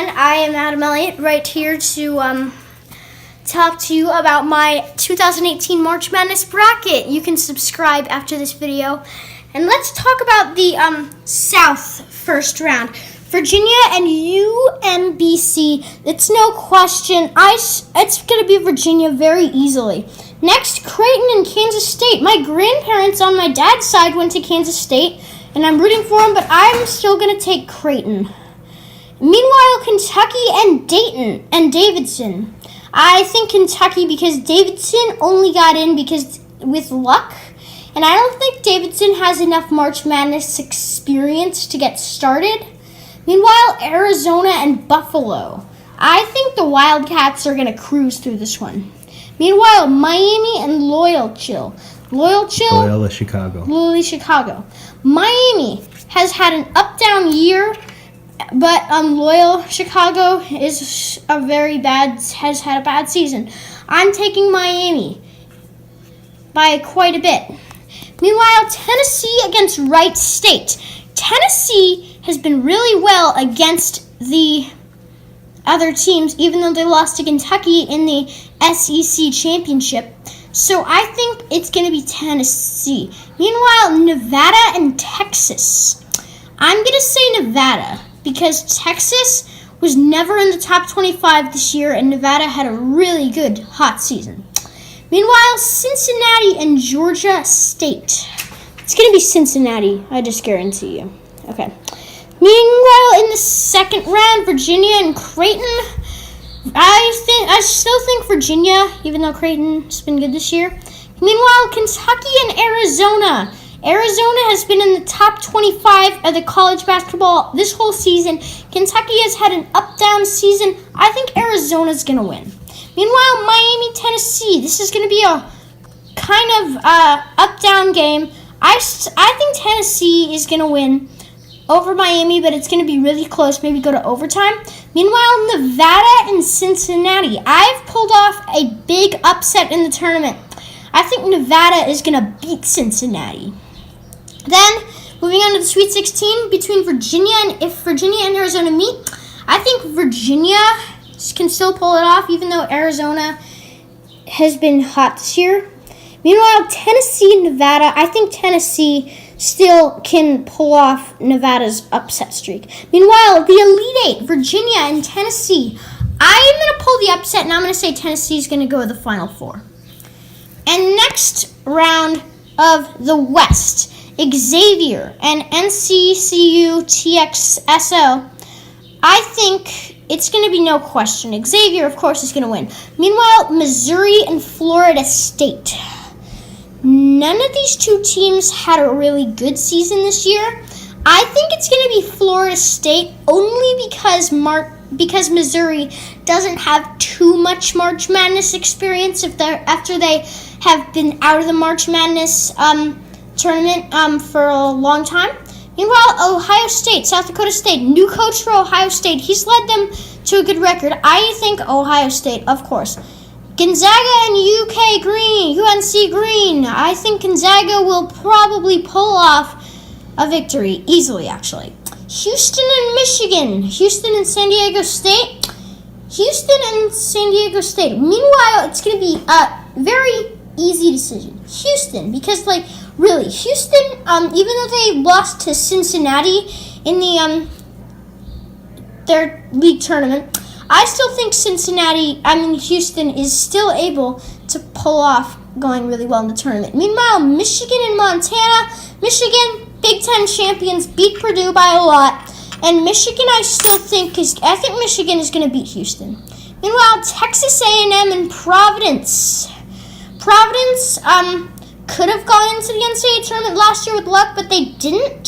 everyone. I am Adam Elliott, right here to talk to you about my 2018 March Madness bracket. You can subscribe after this video. And let's talk about the South first round. Virginia and UMBC, it's no question. It's going to be Virginia very easily. Next, Creighton and Kansas State. My grandparents on my dad's side went to Kansas State, and I'm rooting for them, but I'm still going to take Creighton. Meanwhile, Kentucky and Dayton and Davidson. I think Kentucky because Davidson only got in because with luck, and I don't think Davidson has enough March Madness experience to get started. Meanwhile, Arizona and Buffalo. I think the Wildcats are going to cruise through this one. Meanwhile, Miami and Loyola Chicago. Miami has had an up-down year, but Loyola Chicago has had a bad season. I'm taking Miami by quite a bit. Meanwhile, Tennessee against Wright State. Tennessee has been really well against the other teams, even though they lost to Kentucky in the SEC championship. So I think it's going to be Tennessee. Meanwhile, Nevada and Texas. I'm going to say Nevada because Texas was never in the top 25 this year, and Nevada had a really good hot season. Meanwhile, Cincinnati and Georgia State. It's going to be Cincinnati, I just guarantee you. Okay. Meanwhile, in the second round, Virginia and Creighton. I still think Virginia, even though Creighton's been good this year. Meanwhile, Kentucky and Arizona. Arizona has been in the top 25 of the college basketball this whole season. Kentucky has had an up-down season. I think Arizona's going to win. Meanwhile, Miami, Tennessee. This is going to be a kind of up-down game. I think Tennessee is going to win over Miami, but it's going to be really close, maybe go to overtime. Meanwhile, Nevada and Cincinnati. I've pulled off a big upset in the tournament. I think Nevada is going to beat Cincinnati. Then, moving on to the Sweet 16 between Virginia, and if Virginia and Arizona meet, I think Virginia can still pull it off, even though Arizona has been hot this year. Meanwhile, Tennessee and Nevada, I think Tennessee still can pull off Nevada's upset streak. Meanwhile, the Elite Eight, Virginia and Tennessee. I'm going to pull the upset, and I'm going to say Tennessee is going to go to the Final Four. And next round of the West, Xavier and NCCU TXSO. I think it's going to be no question. Xavier, of course, is going to win. Meanwhile, Missouri and Florida State. None of these two teams had a really good season this year. I think it's going to be Florida State only because Missouri doesn't have too much March Madness experience after they have been out of the March Madness tournament for a long time. Meanwhile, Ohio State, South Dakota State, new coach for Ohio State. He's led them to a good record. I think Ohio State, of course. Gonzaga and UNC Green. I think Gonzaga will probably pull off a victory easily, actually. Houston and Michigan. Houston and San Diego State. Meanwhile, it's going to be a very easy decision. Houston, because, Houston, even though they lost to Cincinnati in the their league tournament, I still think Houston is still able to pull off going really well in the tournament. Meanwhile, Michigan and Montana. Michigan, Big Ten champions, beat Purdue by a lot. And Michigan, I think Michigan is going to beat Houston. Meanwhile, Texas A&M and Providence. Providence could have gone into the NCAA tournament last year with luck, but they didn't.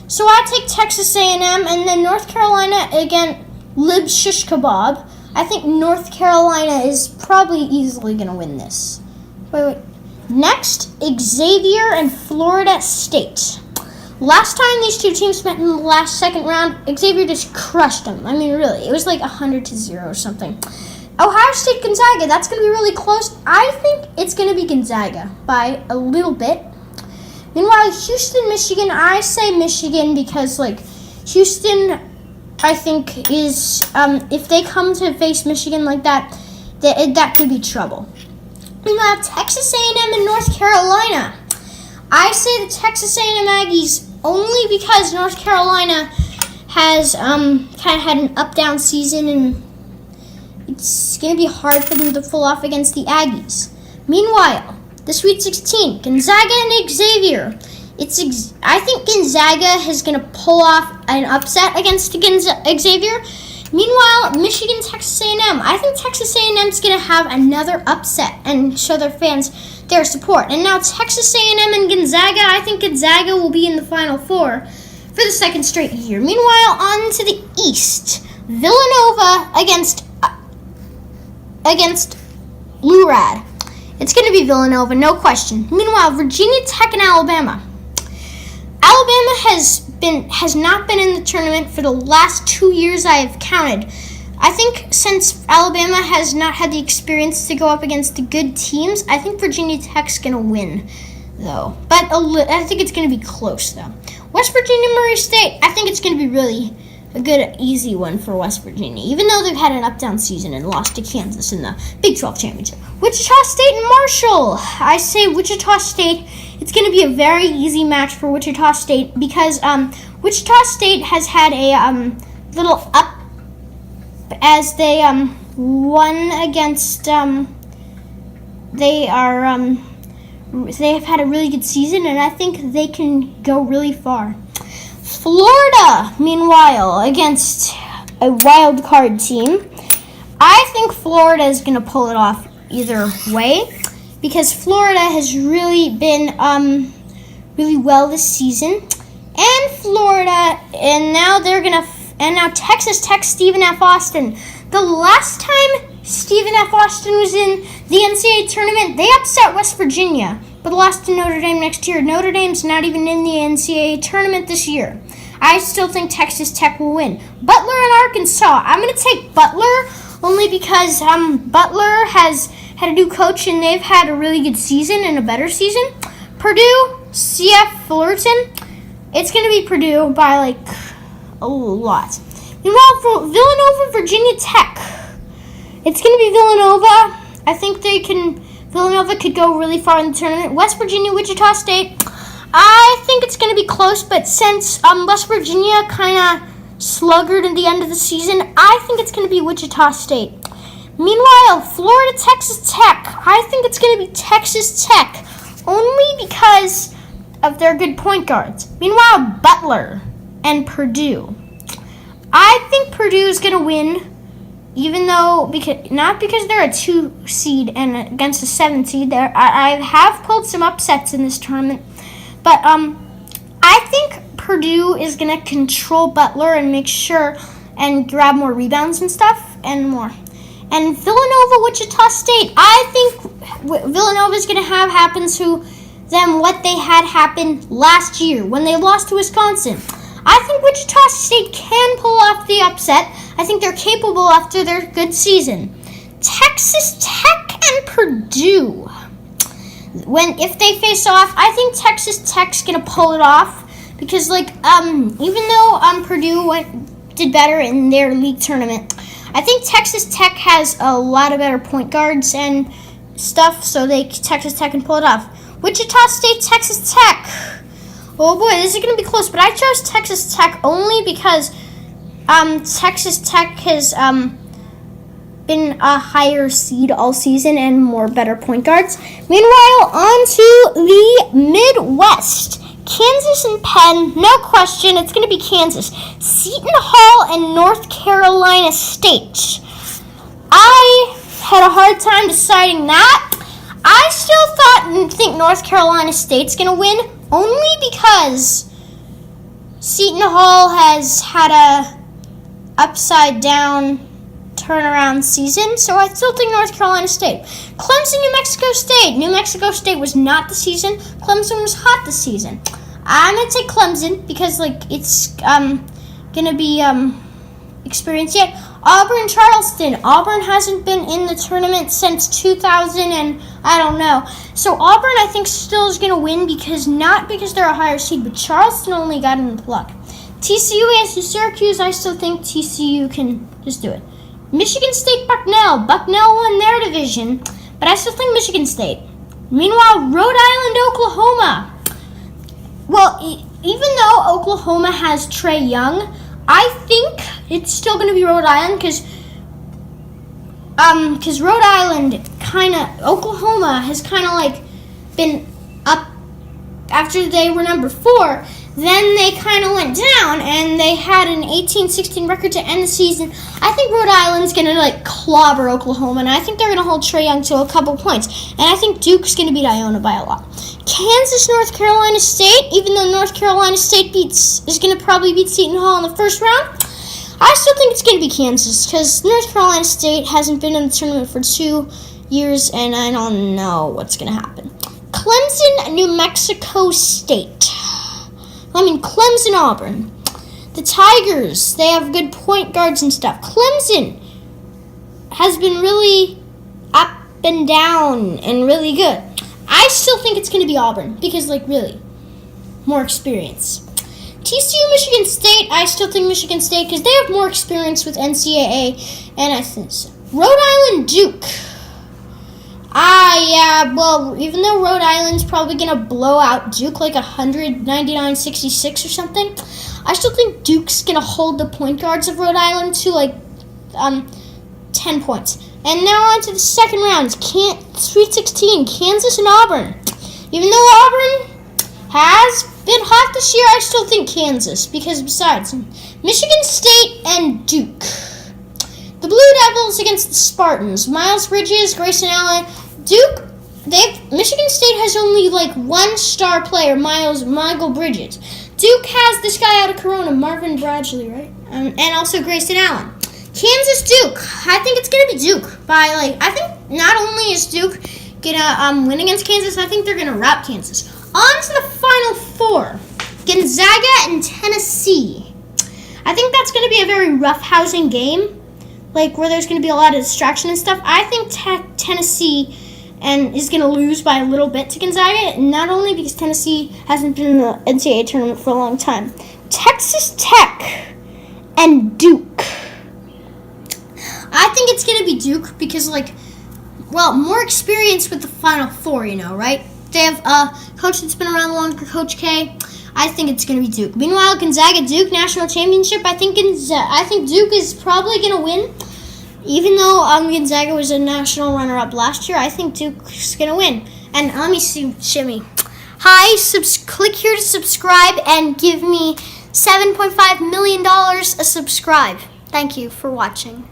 So I take Texas A&M, and then North Carolina again. Lib Shish Kebab. I think North Carolina is probably easily going to win this. Wait. Next, Xavier and Florida State. Last time these two teams met in the second round, Xavier just crushed them. I mean, really. It was like 100-0 or something. Ohio State, Gonzaga. That's going to be really close. I think it's going to be Gonzaga by a little bit. Meanwhile, Houston, Michigan. I say Michigan because, Houston I think, is if they come to face Michigan like that, that could be trouble. We have Texas A&M and North Carolina. I say the Texas A&M Aggies only because North Carolina has kind of had an up-down season, and it's going to be hard for them to pull off against the Aggies. Meanwhile, the Sweet 16, Gonzaga and Xavier. I think Gonzaga is going to pull off an upset against Xavier. Meanwhile, Michigan, Texas A&M. I think Texas A&M is going to have another upset and show their fans their support. And now Texas A&M and Gonzaga. I think Gonzaga will be in the Final Four for the second straight year. Meanwhile, on to the East, Villanova against Lurad. It's going to be Villanova, no question. Meanwhile, Virginia Tech and Alabama. Alabama has not been in the tournament for the last 2 years I have counted. I think since Alabama has not had the experience to go up against the good teams, I think Virginia Tech's going to win, though. But I think it's going to be close, though. West Virginia, Murray State. I think it's going to be really a good, easy one for West Virginia, even though they've had an up-down season and lost to Kansas in the Big 12 Championship. Wichita State and Marshall. I say Wichita State. It's going to be a very easy match for Wichita State because Wichita State has had a little up as they won against. They have had a really good season, and I think they can go really far. Florida, meanwhile, against a wild card team. I think Florida is going to pull it off either way because Florida has really been really well this season. And now Texas Tech, Stephen F. Austin. The last time Stephen F. Austin was in the NCAA tournament, they upset West Virginia, but lost to Notre Dame next year. Notre Dame's not even in the NCAA tournament this year. I still think Texas Tech will win. Butler and Arkansas. I'm going to take Butler only because Butler has had a new coach and they've had a really good season and a better season. Purdue, CF Fullerton. It's going to be Purdue by like a lot. Meanwhile, for Villanova, Virginia Tech. It's going to be Villanova. I think Villanova could go really far in the tournament. West Virginia, Wichita State. I think it's going to be close, but since West Virginia kind of sluggered at the end of the season, I think it's going to be Wichita State. Meanwhile, Florida, Texas Tech. I think it's going to be Texas Tech, only because of their good point guards. Meanwhile, Butler and Purdue. I think Purdue is going to win, even though, not because they're a 2 seed and against a 7 seed. I have pulled some upsets in this tournament. But I think Purdue is going to control Butler and make sure and grab more rebounds and stuff and more. And Villanova, Wichita State. I think Villanova is going to have happen to them what they had happen last year when they lost to Wisconsin. I think Wichita State can pull off the upset. I think they're capable after their good season. Texas Tech and Purdue. If they face off, I think Texas Tech's gonna pull it off because, even though Purdue did better in their league tournament, I think Texas Tech has a lot of better point guards and stuff, so Texas Tech can pull it off. Wichita State, Texas Tech. Oh boy, this is gonna be close, but I chose Texas Tech only because Texas Tech has been a higher seed all season and more better point guards. Meanwhile, on to the Midwest. Kansas and Penn, no question, it's going to be Kansas. Seton Hall and North Carolina State. I had a hard time deciding that. I still think North Carolina State's going to win, only because Seton Hall has had a upside down turnaround season, so I still think North Carolina State. Clemson, New Mexico State. New Mexico State was not the season. Clemson was hot this season. I'm going to take Clemson because it's going to be experienced yet. Auburn, Charleston. Auburn hasn't been in the tournament since 2000 and I don't know. So Auburn I think still is going to win not because they're a higher seed, but Charleston only got in the luck. TCU as Syracuse, I still think TCU can just do it. Michigan State, Bucknell. Bucknell won their division, but I still think Michigan State. Meanwhile, Rhode Island, Oklahoma. Well, even though Oklahoma has Trey Young, I think it's still going to be Rhode Island because Rhode Island Oklahoma has kind of like been up after they were number 4. Then they kind of went down, and they had an 18-16 record to end the season. I think Rhode Island's going to, like, clobber Oklahoma, and I think they're going to hold Trae Young to a couple points. And I think Duke's going to beat Iona by a lot. Kansas, North Carolina State, even though North Carolina State is going to probably beat Seton Hall in the first round, I still think it's going to be Kansas, because North Carolina State hasn't been in the tournament for 2 years, and I don't know what's going to happen. Clemson, New Mexico State. Clemson, Auburn. The Tigers, they have good point guards and stuff. Clemson has been really up and down and really good. I still think it's going to be Auburn because, really, more experience. TCU, Michigan State, I still think Michigan State because they have more experience with NCAA, and I think so. Rhode Island, Duke. Even though Rhode Island's probably going to blow out Duke like 199-66 or something, I still think Duke's going to hold the point guards of Rhode Island to 10 points. And now on to the second round. Sweet 16, Kansas and Auburn. Even though Auburn has been hot this year, I still think Kansas because besides Michigan State and Duke. The Blue Devils against the Spartans. Miles Bridges, Grayson Allen, Duke. Michigan State has only one star player, Michael Bridges. Duke has this guy out of Corona, Marvin Bradley, right? And also Grayson Allen. Kansas, Duke. I think it's gonna be Duke by I think not only is Duke gonna win against Kansas, I think they're gonna rout Kansas. On to the Final Four. Gonzaga and Tennessee. I think that's gonna be a very roughhousing game. Where there's going to be a lot of distraction and stuff. I think Tennessee is going to lose by a little bit to Gonzaga, not only because Tennessee hasn't been in the NCAA tournament for a long time. Texas Tech and Duke. I think it's going to be Duke because, more experience with the Final Four, right? They have a coach that's been around longer, Coach K. I think it's going to be Duke. Meanwhile, Gonzaga-Duke National Championship, I think Duke is probably going to win. Even though Gonzaga was a national runner-up last year, I think Duke's going to win. And let me see, Shimmy. Hi, click here to subscribe and give me $7.5 million a subscribe. Thank you for watching.